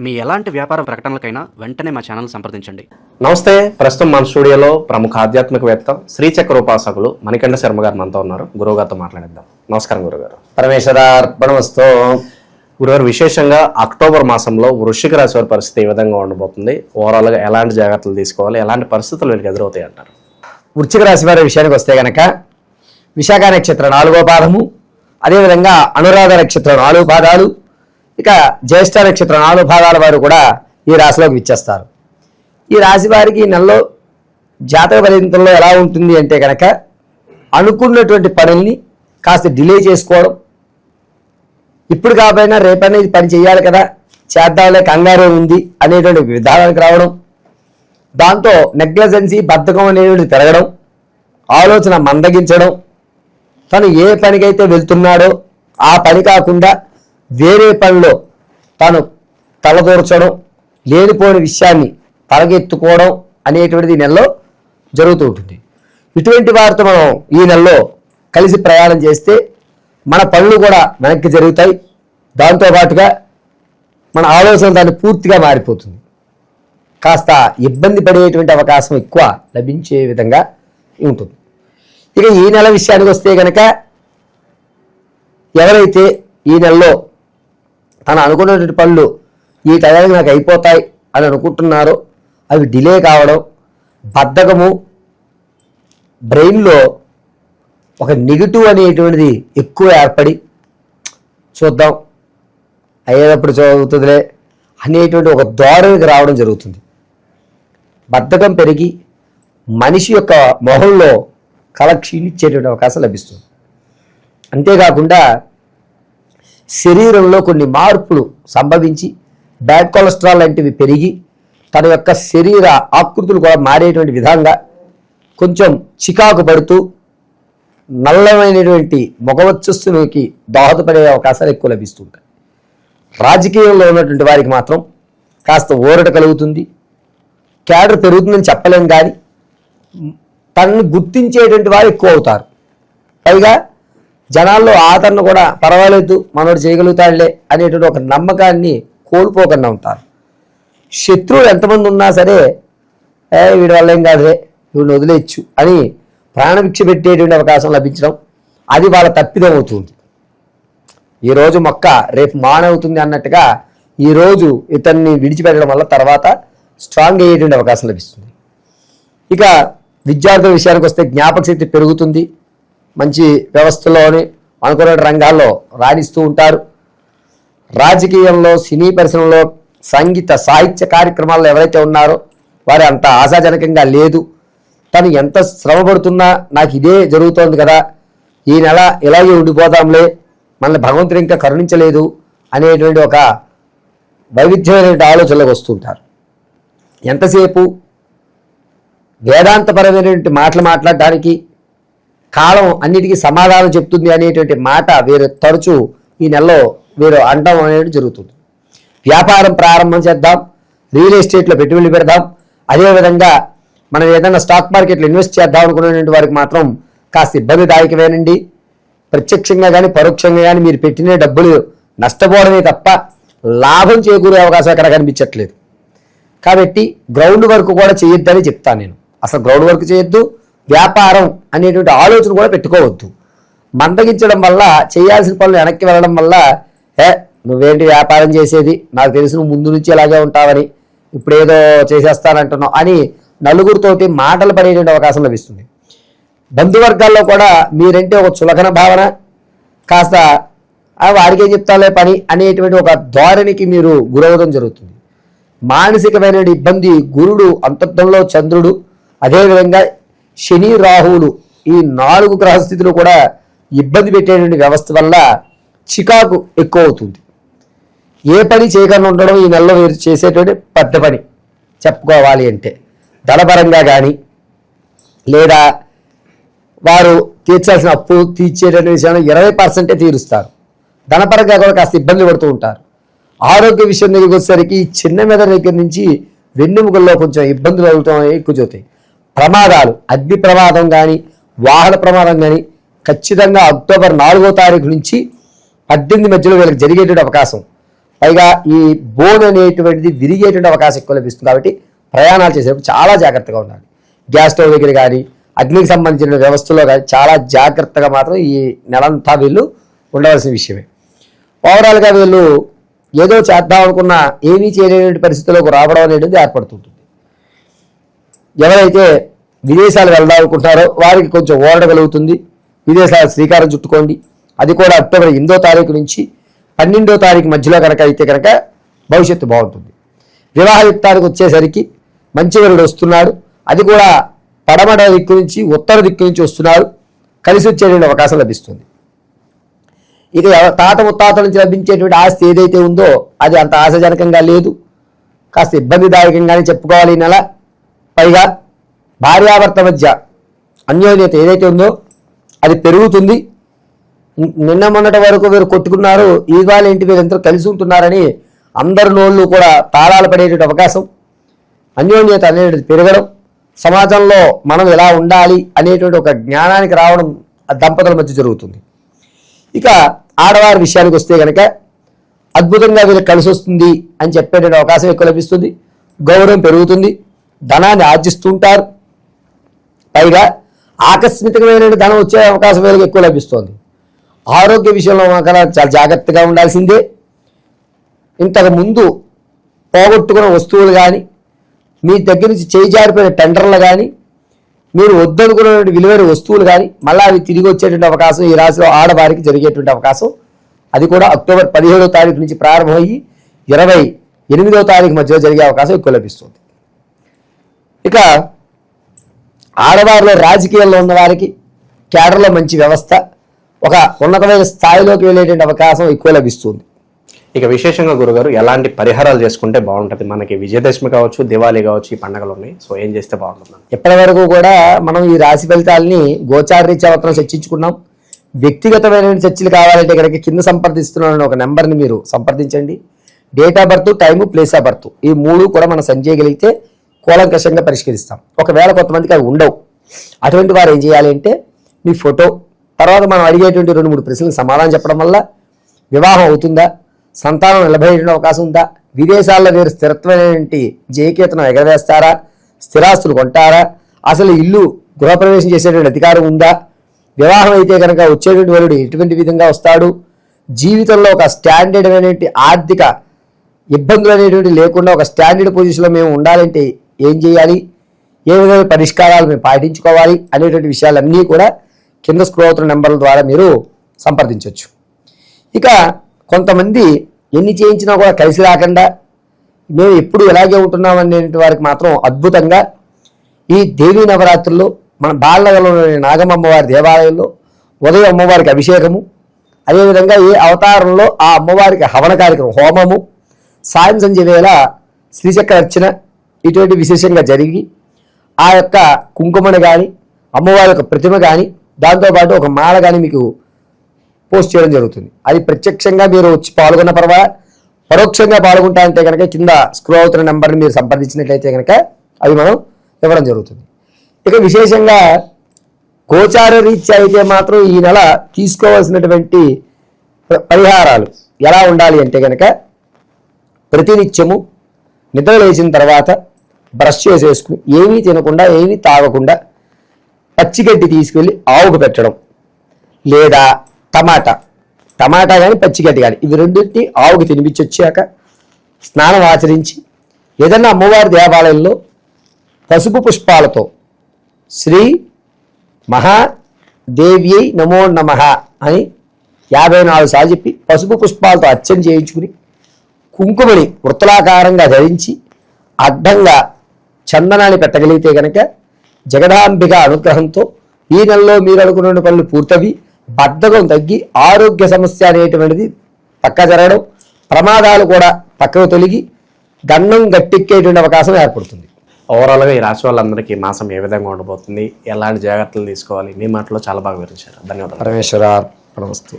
మీ ఎలాంటి వ్యాపార ప్రకటనలకైనా వెంటనే మా ఛానల్ సంప్రదించండి. నమస్తే. ప్రస్తుతం మన స్టూడియోలో ప్రముఖ ఆధ్యాత్మికవేత్త శ్రీచక్ర ఉపాసకులు మణికంఠ శర్మ గారు మనతో ఉన్నారు. గురువుగారితో మాట్లాడిద్దాం. నమస్కారం గురుగారు. పరమేశ్వరార్పణమస్తు. గురుగారు, విశేషంగా అక్టోబర్ మాసంలో వృశ్చిక రాశి వారి పరిస్థితి ఏ విధంగా ఉండబోతుంది? ఓవరాల్గా ఎలాంటి జాగ్రత్తలు తీసుకోవాలి, ఎలాంటి పరిస్థితులు వీళ్ళకి ఎదురవుతాయి అంటారు? వృశ్చిక రాశి వారి విషయానికి వస్తే గనక విశాఖ నక్షత్రం 4వ పాదము, అదేవిధంగా అనురాధ నక్షత్రం 4 పాదాలు, ఇక జ్యేష్ఠ నక్షత్రం 4 పాదాల వారు కూడా ఈ రాశిలోకి విచ్చేస్తారు. ఈ రాశి వారికి ఈ నెలలో జాతక ఫలితంలో ఎలా ఉంటుంది అంటే కనుక అనుకున్నటువంటి పనుల్ని కాస్త డిలే చేసుకోవడం, ఇప్పుడు కాకపోయినా రేపనేది పని చేయాలి కదా, చేద్దాంలే కంగారు ఉంది అనేటువంటి విధానానికి రావడం, దాంతో నెగ్లజెన్సీ బద్ధకం అనేటువంటి పెరగడం, ఆలోచన మందగించడం, తను ఏ పనికైతే వెళ్తున్నాడో ఆ పని కాకుండా వేరే పనిలో తాను తలదూర్చడం, లేనిపోని విషయాన్ని తలగెత్తుకోవడం అనేటువంటిది ఈ నెలలో జరుగుతూ ఉంటుంది. ఇటువంటి వారితో మనం ఈ నెలలో కలిసి ప్రయాణం చేస్తే మన పనులు కూడా వెనక్కి జరుగుతాయి. దాంతోపాటుగా మన ఆలోచన దాన్ని పూర్తిగా మారిపోతుంది. కాస్త ఇబ్బంది పడేటువంటి అవకాశం ఎక్కువ లభించే విధంగా ఉంటుంది. ఇక ఈ నెల విషయానికి వస్తే కనుక ఎవరైతే ఈ నెలలో తను అనుకున్నటువంటి పనులు ఈ టైంకి నాకు అయిపోతాయి అని అనుకుంటున్నారో అవి డిలే కావడం, బద్ధకము, బ్రెయిన్లో ఒక నెగిటివ్ అనేటువంటిది ఎక్కువ ఏర్పడి చూద్దాం అయ్యేటప్పుడు చదువుతుందిలే అనేటువంటి ఒక ధోరణికి రావడం జరుగుతుంది. బద్ధకం పెరిగి మనిషి యొక్క మొహంలో కళ క్షీణించేటువంటి అవకాశం లభిస్తుంది. అంతేకాకుండా శరీరంలో కొన్ని మార్పులు సంభవించి బ్యాడ్ కొలెస్ట్రాల్ లాంటివి పెరిగి తన యొక్క శరీర ఆకృతులు కూడా మారేటువంటి విధంగా కొంచెం చికాకు పడుతూ నల్లమైనటువంటి ముఖవచ్చస్సునికి దోహదపడే అవకాశాలు ఎక్కువ లభిస్తుంటాయి. రాజకీయంలో ఉన్నటువంటి వారికి మాత్రం కాస్త ఊరట కలుగుతుంది. క్యాడర్ పెరుగుతుందని చెప్పలేం, కానీ తనని గుర్తించేటువంటి వారు ఎక్కువ అవుతారు. పైగా జనాల్లో ఆదరణ కూడా పర్వాలేదు, మనోడు చేయగలుగుతాడులే అనేటువంటి ఒక నమ్మకాన్ని కోల్పోకుండా ఉంటారు. శత్రువులు ఎంతమంది ఉన్నా సరే వీడి వల్ల ఏం కాదులే, వీడిని వదిలేయచ్చు అని ప్రాణభిక్ష పెట్టేటువంటి అవకాశం లభించడం, అది వాళ్ళ తప్పిదం అవుతుంది. ఈరోజు మొక్క రేపు మానవుతుంది అన్నట్టుగా ఈరోజు ఇతన్ని విడిచిపెట్టడం వల్ల తర్వాత స్ట్రాంగ్ అయ్యేటువంటి అవకాశం లభిస్తుంది. ఇక విద్యార్థుల విషయానికి వస్తే జ్ఞాపక శక్తి పెరుగుతుంది. మంచి వ్యవస్థలోని అనుకున్న రంగాల్లో రాణిస్తూ ఉంటారు. రాజకీయంలో, సినీ పరిశ్రమలో, సంగీత సాహిత్య కార్యక్రమాల్లో ఎవరైతే ఉన్నారో వారు అంత ఆశాజనకంగా లేదు. తను ఎంత శ్రమ పడుతున్నా నాకు ఇదే జరుగుతోంది కదా, ఈ నెల ఇలాగే ఉండిపోదాంలే, మనల్ని భగవంతుడు ఇంకా కరుణించలేదు అనేటువంటి ఒక వైవిధ్యమైనటువంటి ఆలోచనలకు వస్తుంటారు. ఎంతసేపు వేదాంతపరమైనటువంటి మాటలు మాట్లాడడానికి కాలం అన్నిటికీ సమాధానం చెప్తుంది అనేటువంటి మాట వీరు తరచూ ఈ నెలలో వీరు అనడం అనేది జరుగుతుంది. వ్యాపారం ప్రారంభం చేద్దాం, రియల్ ఎస్టేట్లో పెట్టుబడులు పెడదాం, అదేవిధంగా మనం ఏదైనా స్టాక్ మార్కెట్లో ఇన్వెస్ట్ చేద్దాం అనుకునేటువంటి వారికి మాత్రం కాస్త ఇబ్బందిదాయకమేనండి. ప్రత్యక్షంగా కానీ పరోక్షంగా కానీ మీరు పెట్టిన డబ్బులు నష్టపోవడమే తప్ప లాభం చేకూరే అవకాశం అక్కడ కనిపించట్లేదు. కాబట్టి గ్రౌండ్ వర్క్ కూడా చేయొద్దని చెప్తాను నేను. అసలు గ్రౌండ్ వర్క్ చేయొద్దు, వ్యాపారం అనేటువంటి ఆలోచన కూడా పెట్టుకోవద్దు. మందగించడం వల్ల, చేయాల్సిన పనులు వెనక్కి వెళ్ళడం వల్ల నువ్వేంటి వ్యాపారం చేసేది, నాకు తెలుసు నువ్వు ముందు నుంచి ఇలాగే ఉంటావని, ఇప్పుడు ఏదో చేసేస్తానంటున్నావు అని నలుగురితోటి మాటలు పడేటువంటి అవకాశం లభిస్తుంది. బంధువర్గాల్లో కూడా మీరంటే ఒక చులకన భావన, కాస్త వాడికేం చెప్తాలే పని అనేటువంటి ఒక ధోరణికి మీరు గురవడం జరుగుతుంది. మానసికమైన ఇబ్బంది, గురుడు అంతర్ధంలో చంద్రుడు, అదేవిధంగా శని రాహువులు, ఈ 4 గ్రహస్థితులు కూడా ఇబ్బంది పెట్టేటువంటి వ్యవస్థ వల్ల చికాకు ఎక్కువ అవుతుంది. ఏ పని చేయకుండా ఉండడం ఈ నెలలో మీరు చేసేటువంటి పెద్ద పని చెప్పుకోవాలి అంటే, ధనపరంగా కానీ లేదా వారు తీర్చాల్సిన అప్పు తీర్చేటువంటి విషయంలో 20% తీరుస్తారు. ధనపరంగా కూడా కాస్త ఇబ్బంది పడుతూ ఉంటారు. ఆరోగ్య విషయం దగ్గరికి వచ్చేసరికి చిన్న మెదడు దగ్గర నుంచి వెన్నెముకల్లో కొంచెం ఇబ్బందులు అవుతాం ఎక్కువ జరుగుతాయి. ప్రమాదాలు, అగ్ని ప్రమాదం కానీ వాహన ప్రమాదం కానీ ఖచ్చితంగా అక్టోబర్ 4వ తారీఖు నుంచి 18 మధ్యలో వీళ్ళకి జరిగేటువంటి అవకాశం. పైగా ఈ బోన్ అనేటువంటిది విరిగేటువంటి అవకాశం ఎక్కువ లభిస్తుంది. కాబట్టి ప్రయాణాలు చేసేటప్పుడు చాలా జాగ్రత్తగా ఉండాలి. గ్యాస్ స్టవ్ దగ్గర కానీ అగ్నికి సంబంధించిన వ్యవస్థలో కానీ చాలా జాగ్రత్తగా మాత్రం ఈ నెలంతా వీళ్ళు ఉండవలసిన విషయమే. ఓవరాల్గా వీళ్ళు ఏదో చేద్దాం అనుకున్నా ఏమీ చేయలేని పరిస్థితుల్లోకి రావడం అనేది ఏర్పడుతుంటుంది. ఎవరైతే విదేశాలు వెళ్దాం అనుకుంటారో వారికి కొంచెం ఓడగలుగుతుంది. విదేశాలు శ్రీకారం చుట్టుకోండి. అది కూడా అక్టోబర్ 8వ తారీఖు నుంచి 12వ తారీఖు మధ్యలో కనుక అయితే కనుక భవిష్యత్తు బాగుంటుంది. వివాహ యుక్తానికి వచ్చేసరికి మంచి వరుడు వస్తున్నాడు. అది కూడా పడమట దిక్కు నుంచి ఉత్తర దిక్కు నుంచి వస్తున్నాడు. కలిసి వచ్చేటువంటి అవకాశం లభిస్తుంది. ఇక తాత ముత్తాతల నుంచి లభించేటువంటి ఆస్తి ఏదైతే ఉందో అది అంత ఆశాజనకంగా లేదు. కాస్త ఇబ్బందిదాయకంగానే చెప్పుకోవాలి ఈ నెల. పైగా భార్యాభర్త మధ్య అన్యోన్యత ఏదైతే ఉందో అది పెరుగుతుంది. నిన్న మొన్నటి వరకు వీరు కొట్టుకున్నారు, ఇవాళ ఏంటి వీరందరూ కలిసి ఉంటున్నారని అందరి నోళ్ళు కూడా తాళాలు పడేటువంటి అవకాశం, అన్యోన్యత అనేది పెరగడం, సమాజంలో మనం ఎలా ఉండాలి అనేటువంటి ఒక జ్ఞానానికి రావడం దంపతుల మధ్య జరుగుతుంది. ఇక ఆడవారి విషయానికి వస్తే కనుక అద్భుతంగా వీళ్ళకి కలిసి వస్తుంది అని చెప్పేటువంటి అవకాశం ఎక్కువ లభిస్తుంది. గౌరవం పెరుగుతుంది. ధనాన్ని ఆర్జిస్తుంటారు. పైగా ఆకస్మికమైన ధనం వచ్చే అవకాశం వీళ్ళకి ఎక్కువ లభిస్తుంది. ఆరోగ్య విషయంలో మాత్రం చాలా జాగ్రత్తగా ఉండాల్సిందే. ఇంతకు ముందు పోగొట్టుకున్న వస్తువులు కానీ, మీ దగ్గర నుంచి చేయి జారిపోయిన టెండర్లు కానీ, మీరు వద్దనుకున్న విలువైన వస్తువులు కానీ మళ్ళీ అవి తిరిగి వచ్చేటువంటి అవకాశం ఈ రాశిలో ఆడవారికి జరిగేటువంటి అవకాశం. అది కూడా అక్టోబర్ 17వ తారీఖు నుంచి ప్రారంభమయ్యి 28వ తారీఖు మధ్యలో జరిగే అవకాశం ఎక్కువ లభిస్తుంది. ఇక ఆడవారిలో రాజకీయాల్లో ఉన్న వారికి క్యాడర్లో మంచి వ్యవస్థ, ఒక ఉన్నతమైన స్థాయిలోకి వెళ్ళేటువంటి అవకాశం ఎక్కువ లభిస్తుంది. ఇక విశేషంగా గురుగారు ఎలాంటి పరిహారాలు చేసుకుంటే బాగుంటుంది? మనకి విజయదశమి కావచ్చు, దివాళీ కావచ్చు, ఈ పండుగలు ఉన్నాయి. సో ఏం చేస్తే బాగుంటుంది? ఇప్పటి వరకు కూడా మనం ఈ రాశి ఫలితాలని గోచారరీత్యా మాత్రం చర్చించుకున్నాం. వ్యక్తిగతమైన చర్చలు కావాలంటే కనుక కింద సంప్రదిస్తున్నాను ఒక నెంబర్ని మీరు సంప్రదించండి. Date of birth, time, place of birth ఈ మూడు కూడా మనం సెండ్ చేయగలిగితే కూలంకషంగా పరిష్కరిస్తాం. ఒకవేళ కొంతమందికి అవి ఉండవు, అటువంటి వారు ఏం చేయాలి అంటే మీ ఫోటో, తర్వాత మనం అడిగేటువంటి 2-3 ప్రశ్నలకు సమాధానం చెప్పడం వల్ల వివాహం అవుతుందా, సంతానం నిలబడేటువంటి అవకాశం ఉందా, విదేశాల్లో వీరు స్థిరత్వమైనటువంటి జయకేతనం ఎగరవేస్తారా, స్థిరాస్తులు కొంటారా, అసలు ఇల్లు గృహప్రవేశం చేసేటువంటి అధికారం ఉందా, వివాహం అయితే కనుక వచ్చేటువంటి వరుడు ఎటువంటి విధంగా వస్తాడు, జీవితంలో ఒక స్టాండర్డ్ అయినటువంటి ఆర్థిక ఇబ్బందులు అనేటువంటి లేకుండా ఒక స్టాండర్డ్ పొజిషన్లో మేము ఉండాలంటే ఏం చేయాలి, ఏ విధమైన పరిష్కారాలు మేము పాటించుకోవాలి అనేటువంటి విషయాలన్నీ కూడా కింద స్క్రోల్ అవుతున్న నెంబర్ల ద్వారా మీరు సంప్రదించవచ్చు. ఇక కొంతమంది ఎన్ని చేయించినా కూడా కలిసి రాకుండా మేము ఎప్పుడు ఇలాగే ఉంటున్నాం అనే వారికి మాత్రం అద్భుతంగా ఈ దేవీ నవరాత్రుల్లో మన బాలనగర్లోని నాగమ్మవారి దేవాలయంలో ఉదయం అమ్మవారికి అభిషేకము, అదేవిధంగా ఏ అవతారంలో ఆ అమ్మవారికి హవన కార్యక్రమం, హోమము, సాయం సంధ్య వేళ శ్రీచక్ర అర్చన ఇటువంటి విశేషంగా జరిగి ఆ యొక్క కుంకుమను కానీ అమ్మవారి యొక్క ప్రతిమ కానీ దాంతోపాటు ఒక మాల కానీ మీకు పోస్ట్ చేయడం జరుగుతుంది. అది ప్రత్యక్షంగా మీరు వచ్చి పాల్గొన్న పర్వాలా, పరోక్షంగా పాల్గొంటా అంటే కనుక కింద స్క్రోల్ అవుతున్న నెంబర్ని మీరు సంప్రదించినట్లయితే కనుక అవి మనం ఇవ్వడం జరుగుతుంది. ఇక విశేషంగా గోచార రీత్యా అయితే మాత్రం ఈ నెల తీసుకోవాల్సినటువంటి పరిహారాలు ఎలా ఉండాలి అంటే కనుక ప్రతినిత్యము నిద్ర లేచిన తర్వాత బ్రష్ చేసేసుకుని ఏమీ తినకుండా ఏమీ తాగకుండా పచ్చిగడ్డి తీసుకెళ్ళి ఆవుకు పెట్టడం, లేదా టమాటా కానీ పచ్చిగడ్డి కానీ ఇవి రెండింటిని ఆవుకు తినిపించి వచ్చాక స్నానం ఆచరించి ఏదన్నా అమ్మవారి దేవాలయంలో పసుపు పుష్పాలతో శ్రీ మహాదేవ్యై నమో నమః అని 54 సార్లు చెప్పి పసుపు పుష్పాలతో అర్చన చేయించుకుని కుంకుమని వృత్తలాకారంగా ధరించి అడ్డంగా చందనాన్ని పెట్టగలిగితే కనుక జగదాంబిక అనుగ్రహంతో ఈ నెలలో మీరు అనుకున్న పనులు పూర్తవి బద్ధకం తగ్గి ఆరోగ్య సమస్య అనేటువంటిది పక్క జరగడం, ప్రమాదాలు కూడా పక్కకు తొలగి గన్నం గట్టెక్కేటువంటి అవకాశం ఏర్పడుతుంది. ఓవరాల్గా ఈ రాశి వాళ్ళందరికీ మాసం ఏ విధంగా ఉండబోతుంది, ఎలాంటి జాగ్రత్తలు తీసుకోవాలి, మీ మాటలో చాలా బాగా వివరించారు. ధన్యవాదాలు. పరమేశ్వర నమస్తే.